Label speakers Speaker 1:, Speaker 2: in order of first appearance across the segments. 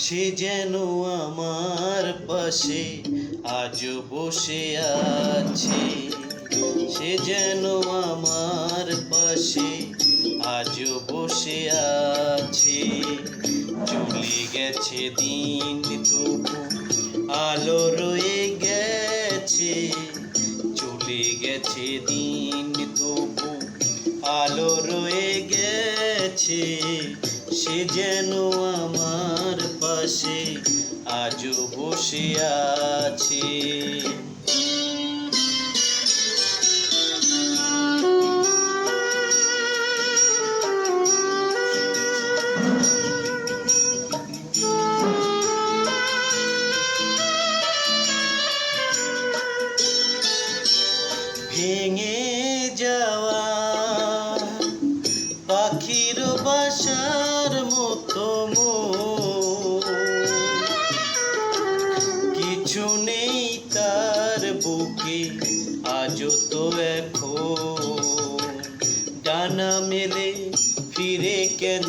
Speaker 1: সে যেন আমার পাশে আজও বসে আছে। সে যেন আমার পাশে আজও বসে আছে। চলে গেছে দিন তবু আলো রয়ে গেছে। চলে গেছে দিন তবু আলো রয়ে গেছে। সে যেন আমার পাশে আজও বসে আছে। ভেঙে যাওয়া পাখির বাসার মতো কিছু নেই তার বুকে আজও তো এখন। ডানা মেলে ফিরে কেন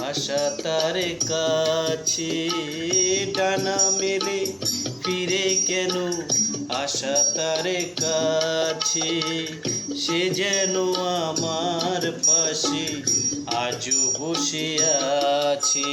Speaker 1: আশা তার কাছে। ডানা মেলে ফিরে কেন আশা তার কাছে। সে যেন আমার পাশে আজও বসে আছে।